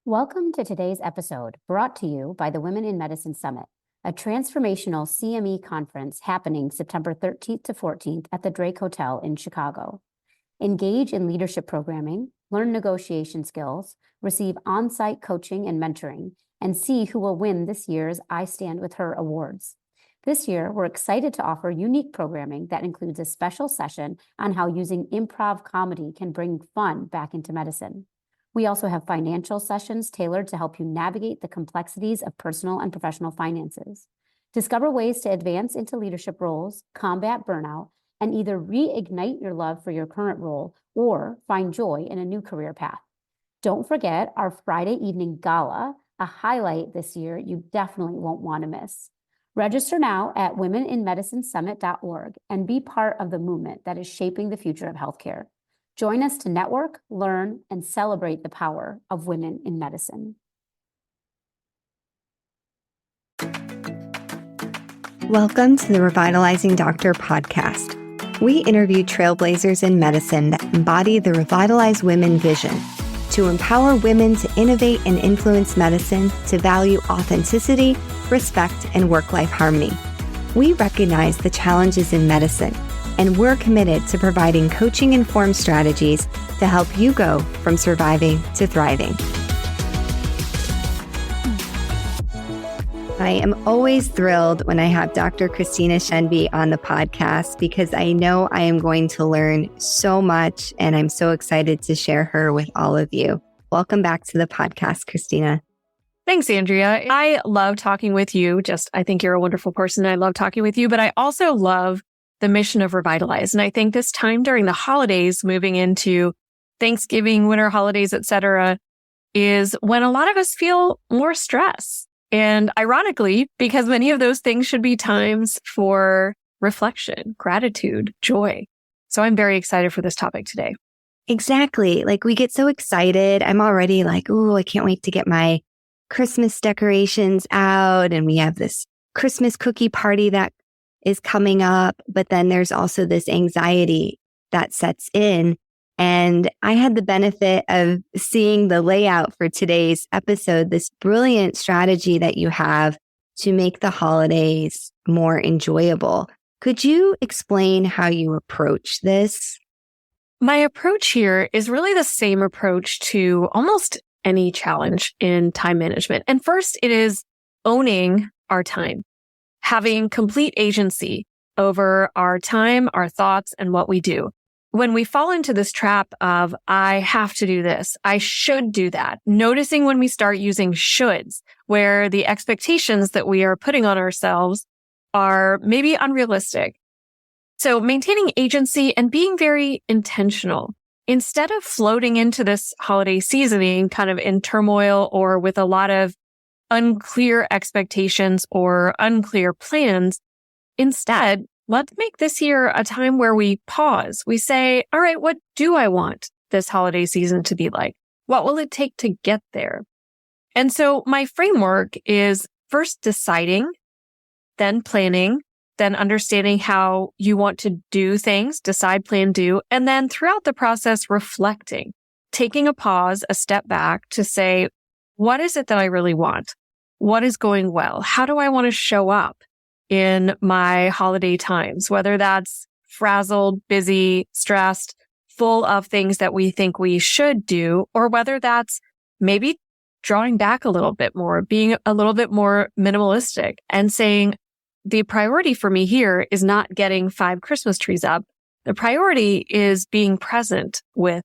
Welcome to today's episode, brought to you by the Women in Medicine Summit, a transformational CME conference happening September 13th to 14th at the Drake Hotel in Chicago. Engage in leadership programming, learn negotiation skills, receive on-site coaching and mentoring, and see who will win this year's I Stand With Her awards. This year, we're excited to offer unique programming that includes a special session on how using improv comedy can bring fun back into medicine. We also have financial sessions tailored to help you navigate the complexities of personal and professional finances. Discover ways to advance into leadership roles, combat burnout, and either reignite your love for your current role or find joy in a new career path. Don't forget our Friday evening gala, a highlight this year you definitely won't want to miss. Register now at womeninmedicinesummit.org and be part of the movement that is shaping the future of healthcare. Join us to network, learn, and celebrate the power of women in medicine. Welcome to the Revitalizing Doctor podcast. We interview trailblazers in medicine that embody the Revitalize Women vision to empower women to innovate and influence medicine, to value authenticity, respect, and work-life harmony. We recognize the challenges in medicine, and we're committed to providing coaching-informed strategies to help you go from surviving to thriving. I am always thrilled when I have Dr. Christina Shenvi on the podcast because I know I am going to learn so much, and I'm so excited to share her with all of you. Welcome back to the podcast, Christina. Thanks, Andrea. I love talking with you. I think you're a wonderful person. I love talking with you, but I also love the mission of Revitalize. And I think this time during the holidays, moving into Thanksgiving, winter holidays, etc., is when a lot of us feel more stress. And ironically, because many of those things should be times for reflection, gratitude, joy. So I'm very excited for this topic today. Exactly. Like we get so excited. I'm already like, oh, I can't wait to get my Christmas decorations out. And we have this Christmas cookie party that is coming up. But then there's also this anxiety that sets in. And I had the benefit of seeing the layout for today's episode, this brilliant strategy that you have to make the holidays more enjoyable. Could you explain how you approach this? My approach here is really the same approach to almost any challenge in time management. And first, it is owning our time, having complete agency over our time, our thoughts, and what we do. When we fall into this trap of, I have to do this, I should do that, noticing when we start using shoulds, where the expectations that we are putting on ourselves are maybe unrealistic. So maintaining agency and being very intentional. Instead of floating into this holiday seasoning kind of in turmoil or with a lot of unclear expectations or unclear plans, instead, let's make this year a time where we pause. We say, all right, what do I want this holiday season to be like? What will it take to get there? And so my framework is first deciding, then planning, then understanding how you want to do things, decide, plan, do, and then throughout the process, reflecting, taking a pause, a step back to say, what is it that I really want? What is going well? How do I want to show up in my holiday times, whether that's frazzled, busy, stressed, full of things that we think we should do, or whether that's maybe drawing back a little bit more, being a little bit more minimalistic and saying, the priority for me here is not getting 5 Christmas trees up. The priority is being present with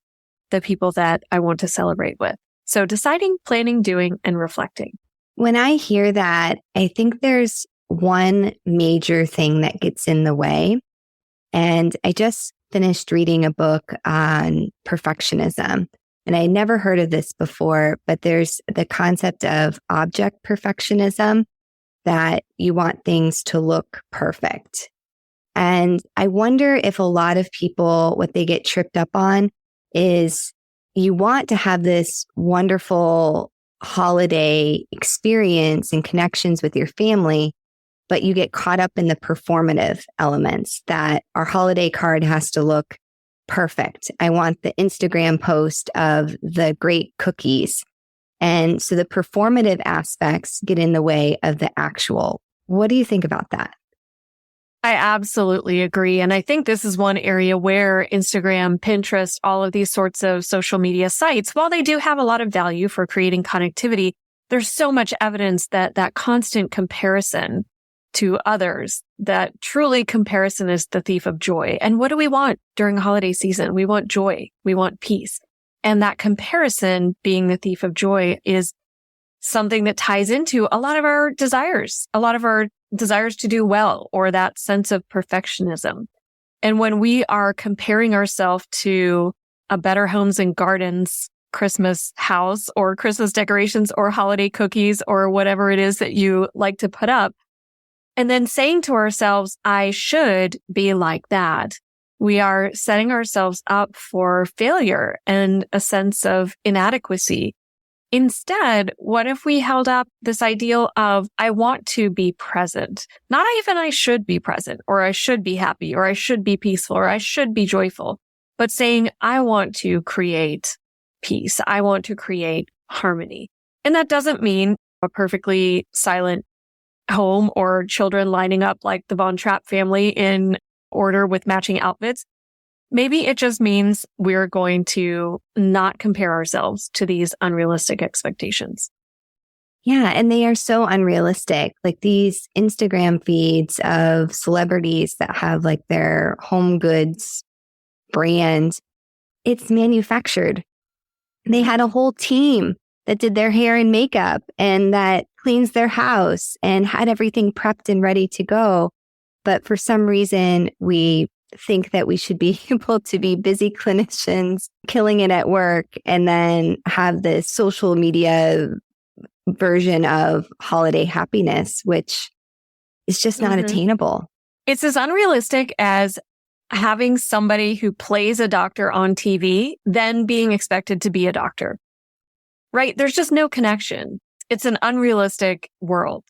the people that I want to celebrate with. So deciding, planning, doing, and reflecting. When I hear that, I think there's one major thing that gets in the way. And I just finished reading a book on perfectionism. And I never heard of this before, but there's the concept of object perfectionism, that you want things to look perfect. And I wonder if a lot of people, what they get tripped up on is you want to have this wonderful holiday experience and connections with your family, but you get caught up in the performative elements that our holiday card has to look perfect. I want the Instagram post of the great cookies. And so the performative aspects get in the way of the actual. What do you think about that? I absolutely agree. And I think this is one area where Instagram, Pinterest, all of these sorts of social media sites, while they do have a lot of value for creating connectivity, there's so much evidence that that constant comparison to others, that truly comparison is the thief of joy. And what do we want during the holiday season? We want joy. We want peace. And that comparison being the thief of joy is something that ties into a lot of our desires to do well, or that sense of perfectionism. And when we are comparing ourselves to a Better Homes and Gardens Christmas house or Christmas decorations or holiday cookies or whatever it is that you like to put up, and then saying to ourselves, I should be like that, we are setting ourselves up for failure and a sense of inadequacy. Instead, what if we held up this ideal of, I want to be present, not even I should be present, or I should be happy, or I should be peaceful, or I should be joyful, but saying, I want to create peace. I want to create harmony. And that doesn't mean a perfectly silent home or children lining up like the Von Trapp family in order with matching outfits. Maybe it just means we're going to not compare ourselves to these unrealistic expectations. Yeah, and they are so unrealistic. Like these Instagram feeds of celebrities that have like their home goods brand, it's manufactured. They had a whole team that did their hair and makeup and that cleans their house and had everything prepped and ready to go. But for some reason, we think that we should be able to be busy clinicians killing it at work and then have this social media version of holiday happiness, which is just not attainable. It's as unrealistic as having somebody who plays a doctor on TV, then being expected to be a doctor, right? There's just no connection. It's an unrealistic world.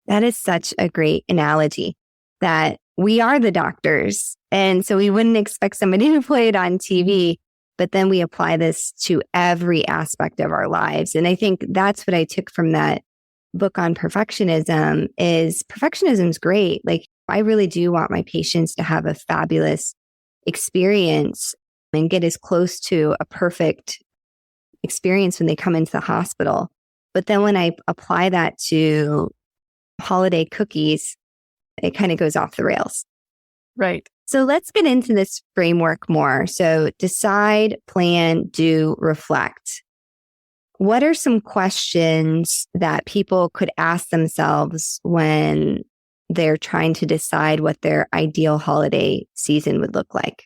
That is such a great analogy, that we are the doctors. And so we wouldn't expect somebody to play it on TV, but then we apply this to every aspect of our lives. And I think that's what I took from that book on perfectionism is perfectionism's great. Like I really do want my patients to have a fabulous experience and get as close to a perfect experience when they come into the hospital. But then when I apply that to holiday cookies, it kind of goes off the rails. Right. So let's get into this framework more. So decide, plan, do, reflect. What are some questions that people could ask themselves when they're trying to decide what their ideal holiday season would look like?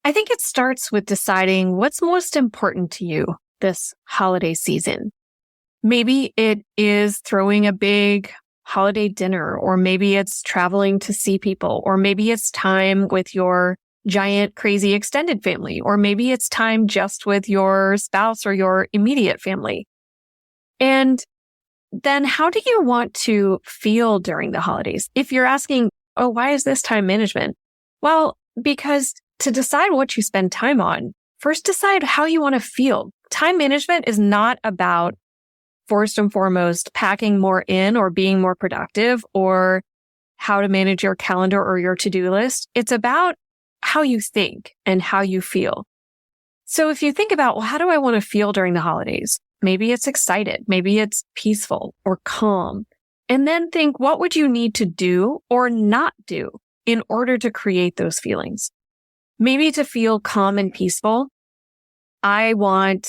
I think it starts with deciding what's most important to you this holiday season. Maybe it is throwing a big holiday dinner, or maybe it's traveling to see people, or maybe it's time with your giant, crazy extended family, or maybe it's time just with your spouse or your immediate family. And then how do you want to feel during the holidays? If you're asking, oh, why is this time management? Well, because to decide what you spend time on, first decide how you want to feel. Time management is not about first and foremost packing more in or being more productive or how to manage your calendar or your to-do list. It's about how you think and how you feel. So if you think about, well, how do I want to feel during the holidays? Maybe it's excited. Maybe it's peaceful or calm. And then think, what would you need to do or not do in order to create those feelings? Maybe to feel calm and peaceful, I want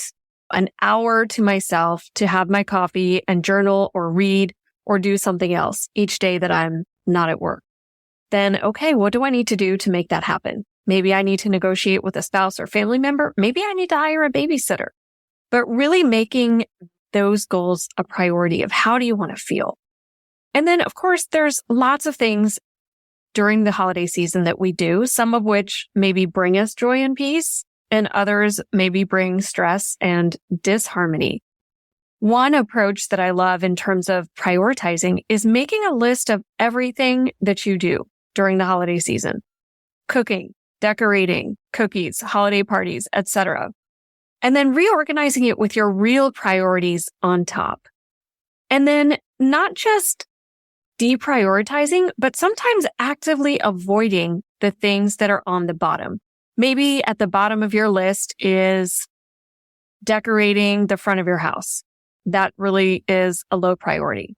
an hour to myself to have my coffee and journal or read or do something else each day that I'm not at work. Then, okay, what do I need to do to make that happen? Maybe I need to negotiate with a spouse or family member. Maybe I need to hire a babysitter. But really making those goals a priority of how do you want to feel? And then, of course, there's lots of things during the holiday season that we do, some of which maybe bring us joy and peace, and others maybe bring stress and disharmony. One approach that I love in terms of prioritizing is making a list of everything that you do during the holiday season. Cooking, decorating, cookies, holiday parties, etc. and then reorganizing it with your real priorities on top. And then not just deprioritizing, but sometimes actively avoiding the things that are on the bottom. Maybe at the bottom of your list is decorating the front of your house. That really is a low priority.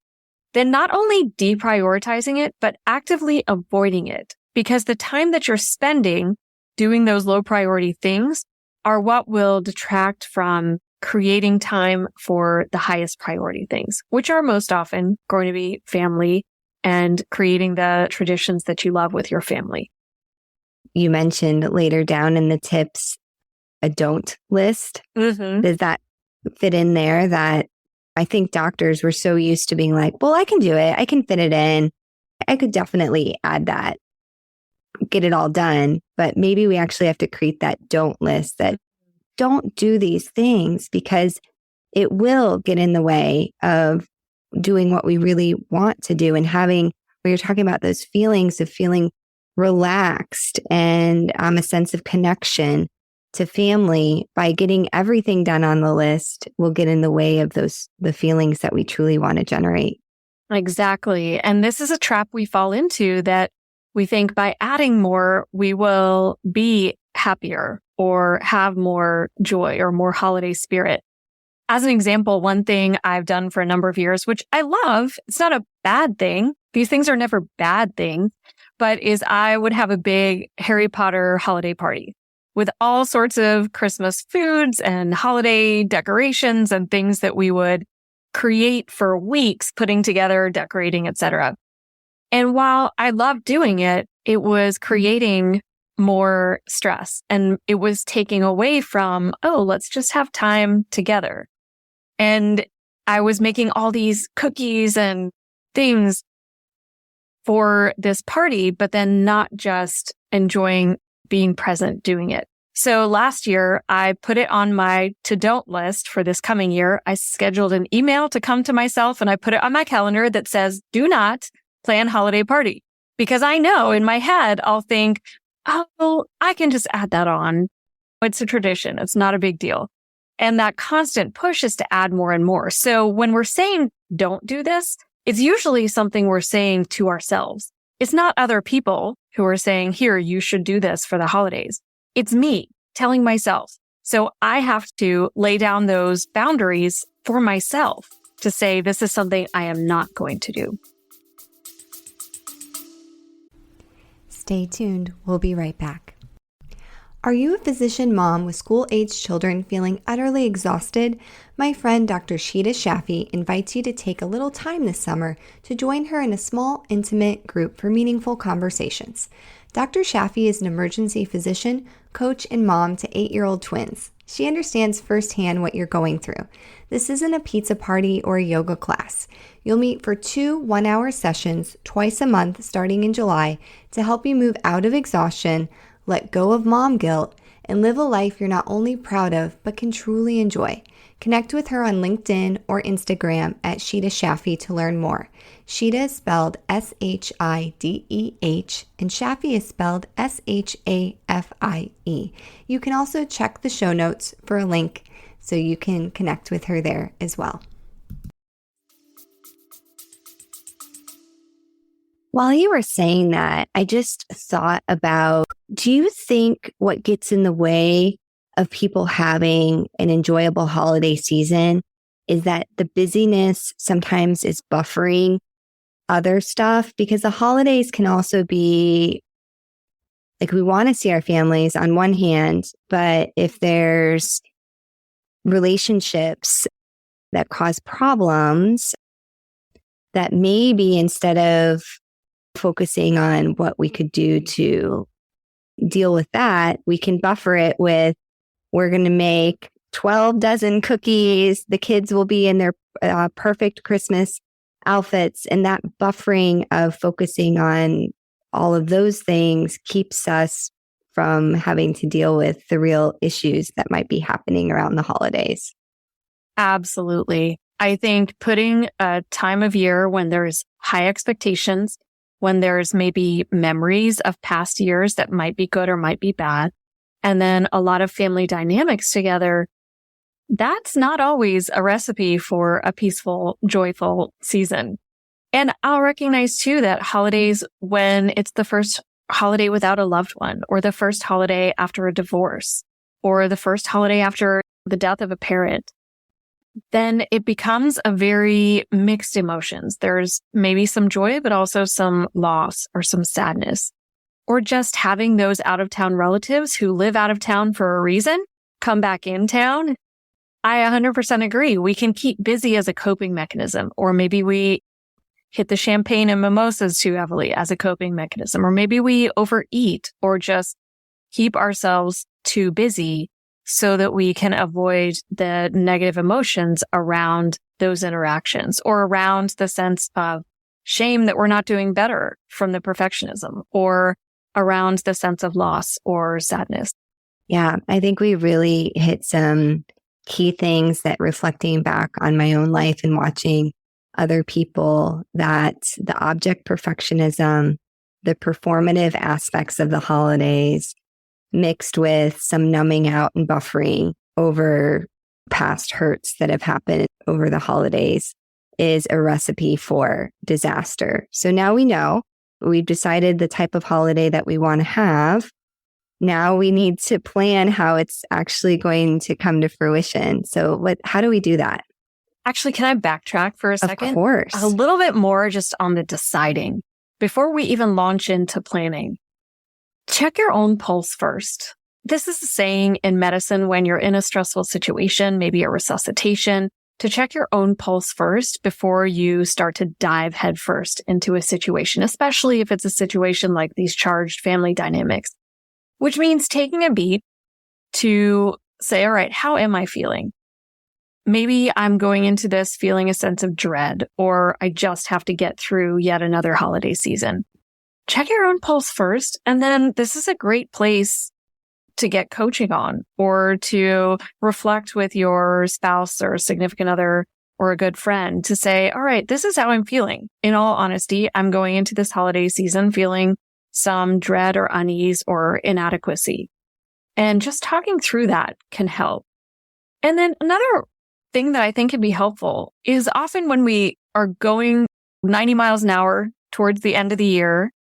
Then not only deprioritizing it, but actively avoiding it, because the time that you're spending doing those low priority things are what will detract from creating time for the highest priority things, which are most often going to be family and creating the traditions that you love with your family. You mentioned later down in the tips, a don't list. Mm-hmm. Does that fit in there? That I think doctors were so used to being like, well, I can do it. I can fit it in. I could definitely add that, get it all done. But maybe we actually have to create that don't list, that don't do these things, because it will get in the way of doing what we really want to do and having, where you're talking about those feelings of feeling relaxed and a sense of connection to family. By getting everything done on the list will get in the way of the feelings that we truly want to generate. Exactly. And this is a trap we fall into, that we think by adding more, we will be happier or have more joy or more holiday spirit. As an example, one thing I've done for a number of years, which I love, it's not a bad thing. These things are never bad things, but is I would have a big Harry Potter holiday party with all sorts of Christmas foods and holiday decorations and things that we would create for weeks, putting together, decorating, etc. And while I loved doing it, it was creating more stress, and it was taking away from, oh, let's just have time together. And I was making all these cookies and things for this party, but then not just enjoying being present doing it. So last year, I put it on my to-don't list for this coming year. I scheduled an email to come to myself, and I put it on my calendar that says, do not plan holiday party. Because I know in my head, I'll think, oh, I can just add that on. It's a tradition. It's not a big deal. And that constant push is to add more and more. So when we're saying don't do this, it's usually something we're saying to ourselves. It's not other people who are saying, here, you should do this for the holidays. It's me telling myself. So I have to lay down those boundaries for myself to say, this is something I am not going to do. Stay tuned. We'll be right back. Are you a physician mom with school-aged children feeling utterly exhausted? My friend Dr. Sheeta Shenvi invites you to take a little time this summer to join her in a small, intimate group for meaningful conversations. Dr. Shenvi is an emergency physician, coach, and mom to 8-year-old twins. She understands firsthand what you're going through. This isn't a pizza party or a yoga class. You'll meet for 2 one-hour sessions twice a month starting in July to help you move out of exhaustion, let go of mom guilt, and live a life you're not only proud of, but can truly enjoy. Connect with her on LinkedIn or Instagram at Sheeta Shenvi to learn more. Sheeta is spelled Shideh, and Shenvi is spelled Shafie. You can also check the show notes for a link so you can connect with her there as well. While you were saying that, I just thought about, do you think what gets in the way of people having an enjoyable holiday season is that the busyness sometimes is buffering other stuff? Because the holidays can also be like, we want to see our families on one hand, but if there's relationships that cause problems, that maybe instead of focusing on what we could do to deal with that, we can buffer it with, we're going to make 12 dozen cookies. The kids will be in their perfect Christmas outfits. And that buffering of focusing on all of those things keeps us from having to deal with the real issues that might be happening around the holidays. Absolutely. I think putting a time of year when there's high expectations, when there's maybe memories of past years that might be good or might be bad, and then a lot of family dynamics together, that's not always a recipe for a peaceful, joyful season. And I'll recognize too that holidays, when it's the first holiday without a loved one, or the first holiday after a divorce, or the first holiday after the death of a parent, then it becomes a very mixed emotions. There's maybe some joy, but also some loss or some sadness, or just having those out of town relatives who live out of town for a reason come back in town. I 100% agree. We can keep busy as a coping mechanism, or maybe we hit the champagne and mimosas too heavily as a coping mechanism, or maybe we overeat or just keep ourselves too busy so that we can avoid the negative emotions around those interactions, or around the sense of shame that we're not doing better from the perfectionism, or around the sense of loss or sadness. Yeah, I think we really hit some key things that, reflecting back on my own life and watching other people, that the object perfectionism, the performative aspects of the holidays, mixed with some numbing out and buffering over past hurts that have happened over the holidays, is a recipe for disaster. So now we know, we've decided the type of holiday that we want to have. Now we need to plan how it's actually going to come to fruition. So how do we do that? Actually, can I backtrack for a second? Of course. A little bit more just on the deciding. Before we even launch into planning, check your own pulse first. This is a saying in medicine when you're in a stressful situation, maybe a resuscitation, to check your own pulse first before you start to dive headfirst into a situation, especially if it's a situation like these charged family dynamics, which means taking a beat to say, all right, how am I feeling? Maybe I'm going into this feeling a sense of dread, or I just have to get through yet another holiday season. Check your own pulse first. And then this is a great place to get coaching on, or to reflect with your spouse or significant other or a good friend to say, all right, this is how I'm feeling. In all honesty, I'm going into this holiday season feeling some dread or unease or inadequacy. And just talking through that can help. And then another thing that I think can be helpful is often when we are going 90 miles an hour towards the end of the year,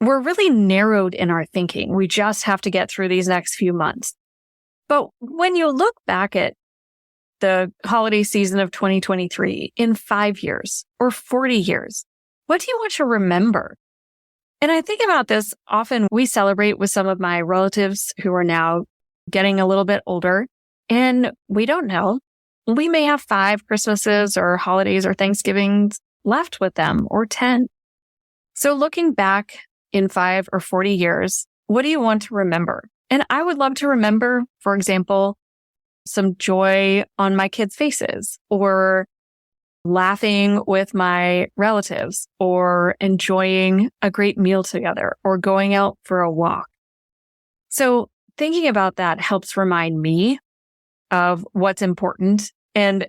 we're really narrowed in our thinking. We just have to get through these next few months. But when you look back at the holiday season of 2023 in 5 years or 40 years, what do you want to remember? And I think about this often. We celebrate with some of my relatives who are now getting a little bit older, and we don't know. We may have 5 Christmases or holidays or Thanksgivings left with them, or 10. So looking back in 5 or 40 years, what do you want to remember? And I would love to remember, for example, some joy on my kids' faces, or laughing with my relatives, or enjoying a great meal together, or going out for a walk. So thinking about that helps remind me of what's important. And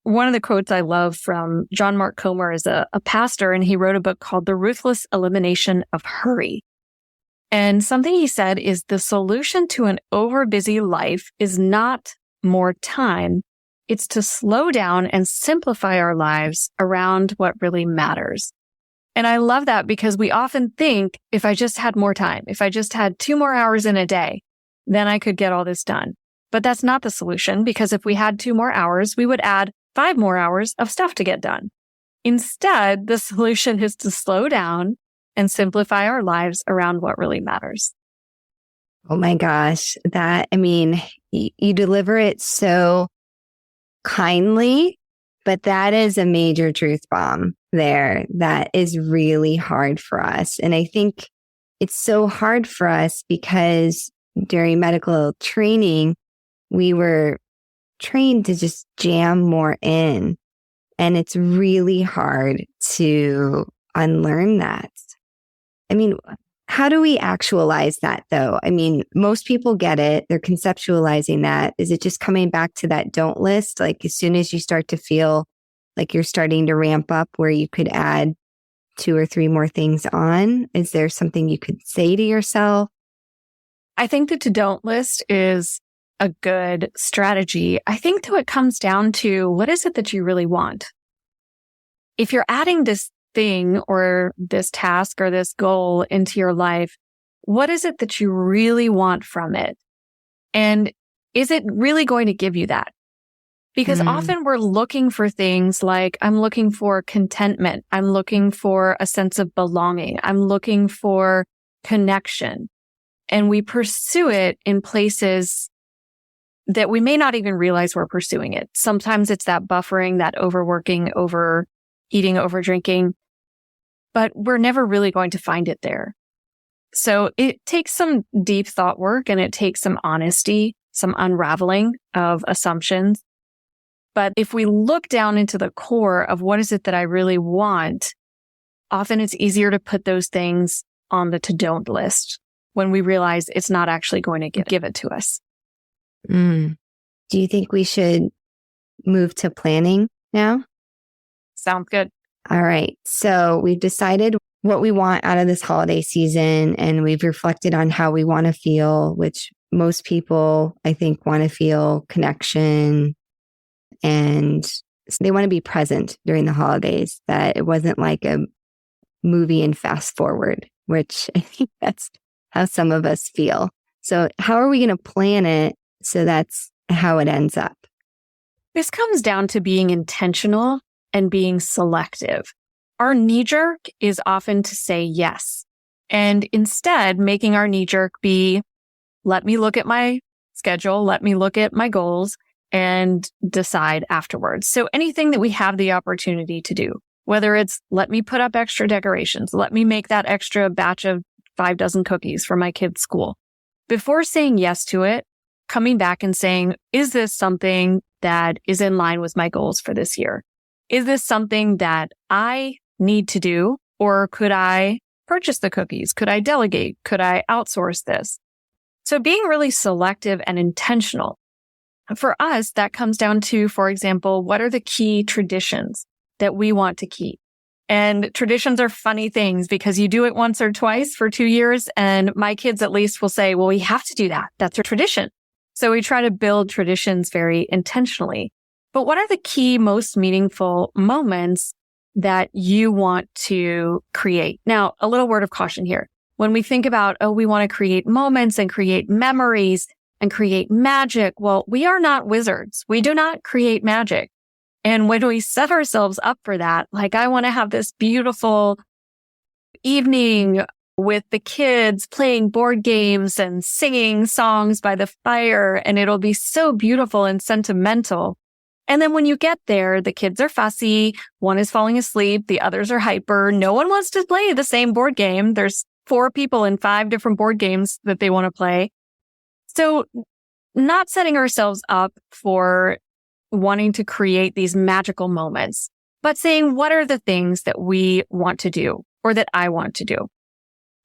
one of the quotes I love from John Mark Comer is a pastor, and he wrote a book called The Ruthless Elimination of Hurry. And something he said is the solution to an overbusy life is not more time. It's to slow down and simplify our lives around what really matters. And I love that, because we often think, if I just had more time, if I just had 2 more hours in a day, then I could get all this done. But that's not the solution, because if we had 2 more hours, we would add 5 more hours of stuff to get done. Instead, the solution is to slow down and simplify our lives around what really matters. Oh my gosh, you deliver it so kindly, but that is a major truth bomb there that is really hard for us. And I think it's so hard for us because during medical training, we were trained to just jam more in. And it's really hard to unlearn that. How do we actualize that though? Most people get it. They're conceptualizing that. Is it just coming back to that don't list? Like as soon as you start to feel like you're starting to ramp up where you could add 2 or 3 more things on, is there something you could say to yourself? I think the to don't list is a good strategy. I think though it comes down to what is it that you really want? If you're adding this thing or this task or this goal into your life, what is it that you really want from it? And is it really going to give you that? Because often we're looking for things like, I'm looking for contentment. I'm looking for a sense of belonging. I'm looking for connection. And we pursue it in places that we may not even realize we're pursuing it. Sometimes it's that buffering, that overworking, overeating, overdrinking, but we're never really going to find it there. So it takes some deep thought work and it takes some honesty, some unraveling of assumptions. But if we look down into the core of what is it that I really want, often it's easier to put those things on the to-don't list when we realize it's not actually going to give it to us. Do you think we should move to planning now? Sounds good. All right. So we've decided what we want out of this holiday season, and we've reflected on how we want to feel, which most people, I think, want to feel connection, and they want to be present during the holidays, that it wasn't like a movie and fast forward, which I think that's how some of us feel. So how are we going to plan it so that's how it ends up? This comes down to being intentional and being selective. Our knee jerk is often to say yes. And instead, making our knee jerk be, let me look at my schedule, let me look at my goals and decide afterwards. So anything that we have the opportunity to do, whether it's let me put up extra decorations, let me make that extra batch of 6 cookies for my kids' school. Before saying yes to it, coming back and saying, is this something that is in line with my goals for this year? Is this something that I need to do? Or could I purchase the cookies? Could I delegate? Could I outsource this? So being really selective and intentional. For us, that comes down to, for example, what are the key traditions that we want to keep? And traditions are funny things because you do it once or twice for 2 years. And my kids at least will say, well, we have to do that. That's a tradition. So we try to build traditions very intentionally. But what are the key, most meaningful moments that you want to create? Now, a little word of caution here. When we think about, we want to create moments and create memories and create magic. Well, we are not wizards. We do not create magic. And when we set ourselves up for that, like I want to have this beautiful evening with the kids playing board games and singing songs by the fire, and it'll be so beautiful and sentimental. And then when you get there, the kids are fussy. One is falling asleep. The others are hyper. No one wants to play the same board game. There's 4 people in 5 different board games that they want to play. So not setting ourselves up for wanting to create these magical moments, but saying, what are the things that we want to do or that I want to do?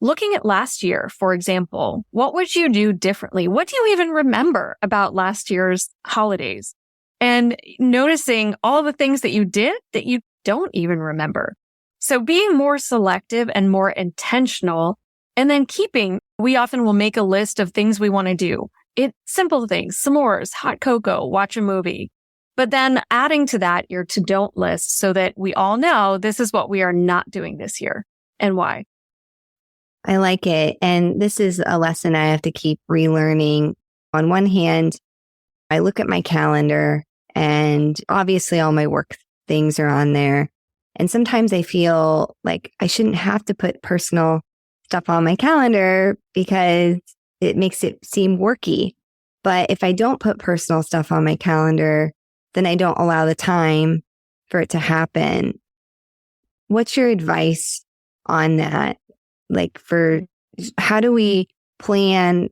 Looking at last year, for example, what would you do differently? What do you even remember about last year's holidays? And noticing all the things that you did that you don't even remember. So being more selective and more intentional, and then we often will make a list of things we want to do. Simple things, s'mores, hot cocoa, watch a movie. But then adding to that your to-don't list so that we all know this is what we are not doing this year and why. I like it. And this is a lesson I have to keep relearning. On one hand, I look at my calendar and obviously all my work things are on there. And sometimes I feel like I shouldn't have to put personal stuff on my calendar because it makes it seem worky. But if I don't put personal stuff on my calendar, then I don't allow the time for it to happen. What's your advice on that? Like, for how do we plan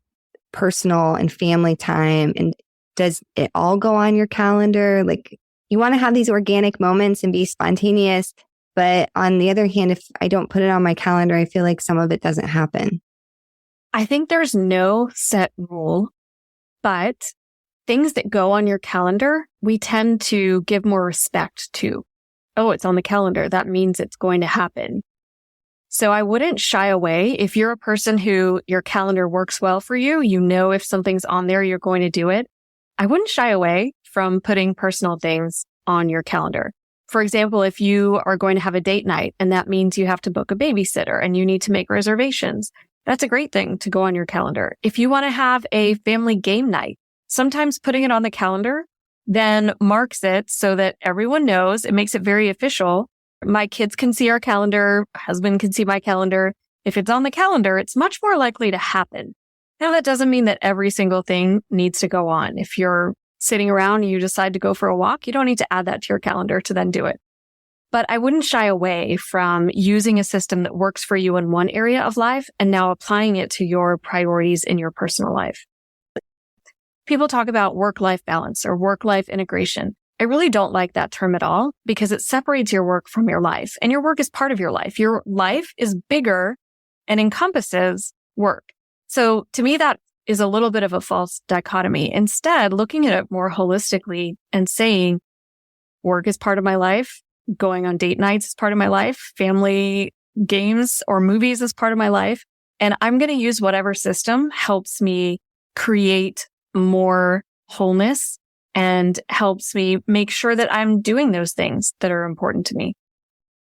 personal and family time? And does it all go on your calendar? Like, you want to have these organic moments and be spontaneous. But on the other hand, if I don't put it on my calendar, I feel like some of it doesn't happen. I think there's no set rule, but things that go on your calendar, we tend to give more respect to. Oh, it's on the calendar. That means it's going to happen. So I wouldn't shy away. If you're a person who your calendar works well for you, you know if something's on there, you're going to do it. I wouldn't shy away from putting personal things on your calendar. For example, if you are going to have a date night and that means you have to book a babysitter and you need to make reservations, that's a great thing to go on your calendar. If you want to have a family game night, sometimes putting it on the calendar then marks it so that everyone knows. It makes it very official. My kids can see our calendar. Husband can see my calendar. If it's on the calendar, it's much more likely to happen. Now, that doesn't mean that every single thing needs to go on. If you're sitting around and you decide to go for a walk, you don't need to add that to your calendar to then do it. But I wouldn't shy away from using a system that works for you in one area of life and now applying it to your priorities in your personal life. People talk about work-life balance or work-life integration. I really don't like that term at all because it separates your work from your life, and your work is part of your life. Your life is bigger and encompasses work. So to me, that is a little bit of a false dichotomy. Instead, looking at it more holistically and saying work is part of my life, going on date nights is part of my life, family games or movies is part of my life, and I'm going to use whatever system helps me create more wholeness and helps me make sure that I'm doing those things that are important to me.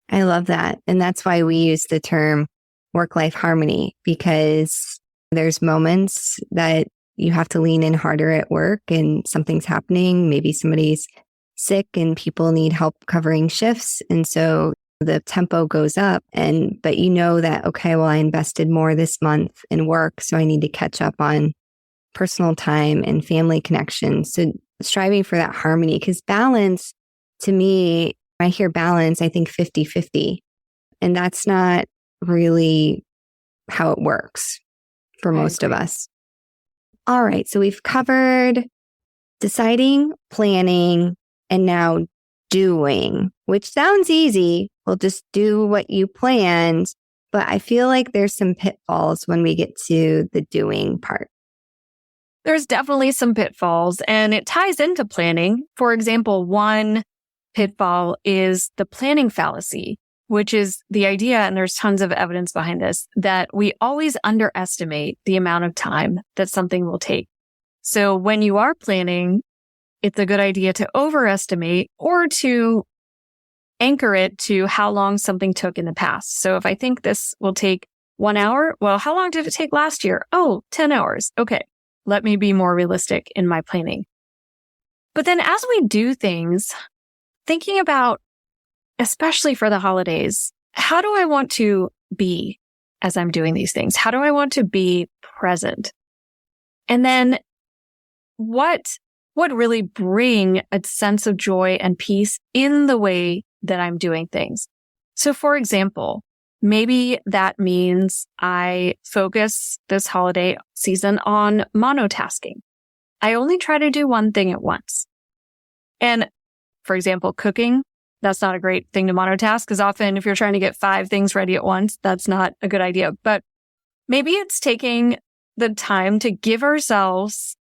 I love that. And that's why we use the term work-life harmony, because there's moments that you have to lean in harder at work and something's happening. Maybe somebody's sick and people need help covering shifts. And so the tempo goes up but you know that, okay, well, I invested more this month in work, so I need to catch up on personal time and family connections. So striving for that harmony, because balance, to me, I hear balance, I think 50-50. And that's not really how it works for most of us. All right. So we've covered deciding, planning, and now doing, which sounds easy. We'll just do what you planned. But I feel like there's some pitfalls when we get to the doing part. There's definitely some pitfalls, and it ties into planning. For example, one pitfall is the planning fallacy, which is the idea, and there's tons of evidence behind this, that we always underestimate the amount of time that something will take. So when you are planning, it's a good idea to overestimate or to anchor it to how long something took in the past. So if I think this will take 1 hour, well, how long did it take last year? Oh, 10 hours. Okay. Let me be more realistic in my planning. But then as we do things, thinking about, especially for the holidays, how do I want to be as I'm doing these things? How do I want to be present? And then what would really bring a sense of joy and peace in the way that I'm doing things? So for example, maybe that means I focus this holiday season on monotasking. I only try to do one thing at once. And for example, cooking, that's not a great thing to monotask because often if you're trying to get 5 things ready at once, that's not a good idea. But maybe it's taking the time to give ourselves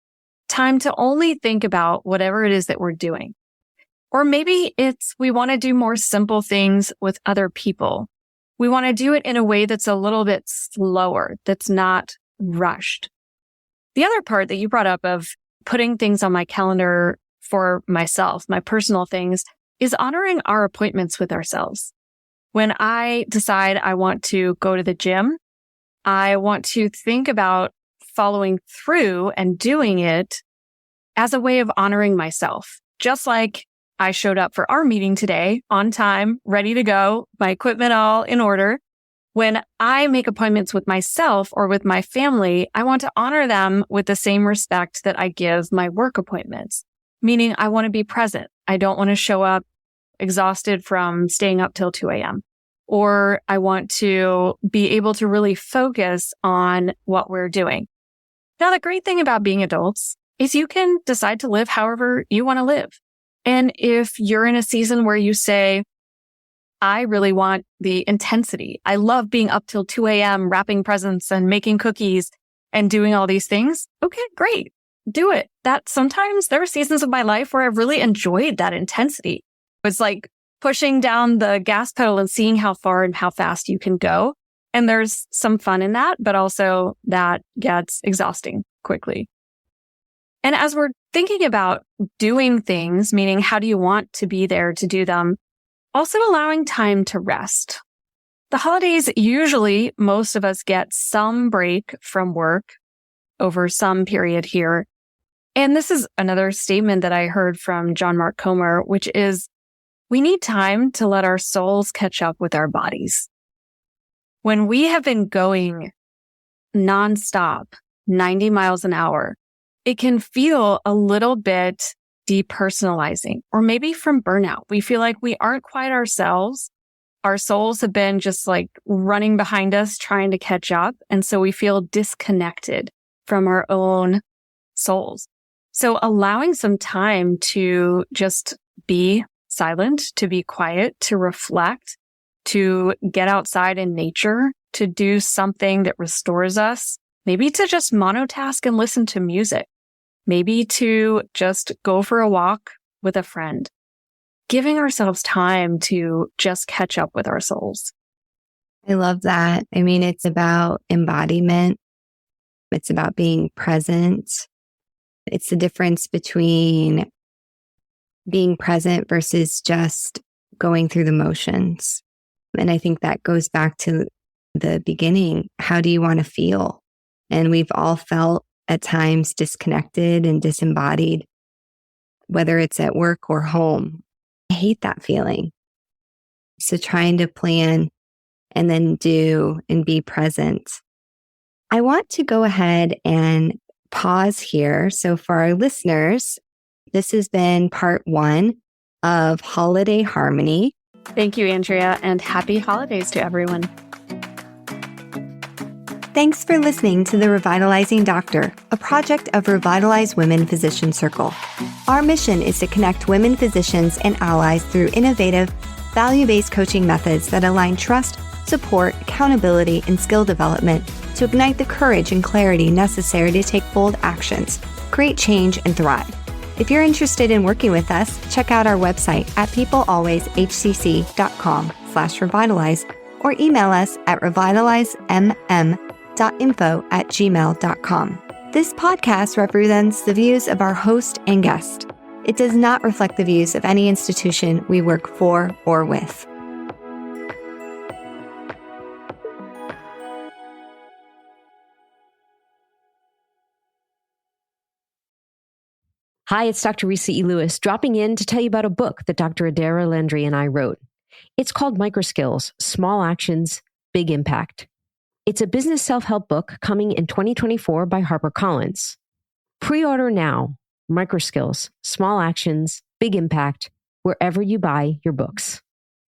time to only think about whatever it is that we're doing. Or maybe it's we want to do more simple things with other people. We want to do it in a way that's a little bit slower, that's not rushed. The other part that you brought up of putting things on my calendar for myself, my personal things, is honoring our appointments with ourselves. When I decide I want to go to the gym, I want to think about following through and doing it as a way of honoring myself. Just like I showed up for our meeting today on time, ready to go, my equipment all in order. When I make appointments with myself or with my family, I want to honor them with the same respect that I give my work appointments, meaning I want to be present. I don't want to show up exhausted from staying up till 2 a.m. Or I want to be able to really focus on what we're doing. Now, the great thing about being adults is you can decide to live however you want to live. And if you're in a season where you say, I really want the intensity, I love being up till 2 a.m. wrapping presents and making cookies and doing all these things. Okay, great. Do it. That sometimes there are seasons of my life where I've really enjoyed that intensity. It's like pushing down the gas pedal and seeing how far and how fast you can go. And there's some fun in that, but also that gets exhausting quickly. And as we're thinking about doing things, meaning how do you want to be there to do them, also allowing time to rest. The holidays, usually most of us get some break from work over some period here. And this is another statement that I heard from John Mark Comer, which is we need time to let our souls catch up with our bodies. When we have been going nonstop, 90 miles an hour, it can feel a little bit depersonalizing, or maybe from burnout. We feel like we aren't quite ourselves. Our souls have been just like running behind us, trying to catch up. And so we feel disconnected from our own souls. So allowing some time to just be silent, to be quiet, to reflect, to get outside in nature, to do something that restores us, maybe to just monotask and listen to music, maybe to just go for a walk with a friend, giving ourselves time to just catch up with our souls. I love that. I mean, it's about embodiment. It's about being present. It's the difference between being present versus just going through the motions. And I think that goes back to the beginning. How do you want to feel? And we've all felt at times disconnected and disembodied, whether it's at work or home. I hate that feeling. So trying to plan and then do and be present. I want to go ahead and pause here. So for our listeners, this has been part 1 of Holiday Harmony. Thank you, Andrea, and happy holidays to everyone. Thanks for listening to The Revitalizing Doctor, a project of Revitalize Women Physician Circle. Our mission is to connect women physicians and allies through innovative, value-based coaching methods that align trust, support, accountability, and skill development to ignite the courage and clarity necessary to take bold actions, create change, and thrive. If you're interested in working with us, check out our website at peoplealwayshcc.com/revitalize or email us at revitalizemmm.info@gmail.com. This podcast represents the views of our host and guest. It does not reflect the views of any institution we work for or with. Hi, it's Dr. Risa E. Lewis, dropping in to tell you about a book that Dr. Adara Landry and I wrote. It's called Microskills, Small Actions, Big Impact. It's a business self-help book coming in 2024 by HarperCollins. Pre-order now. Microskills, Small Actions, Big Impact, wherever you buy your books.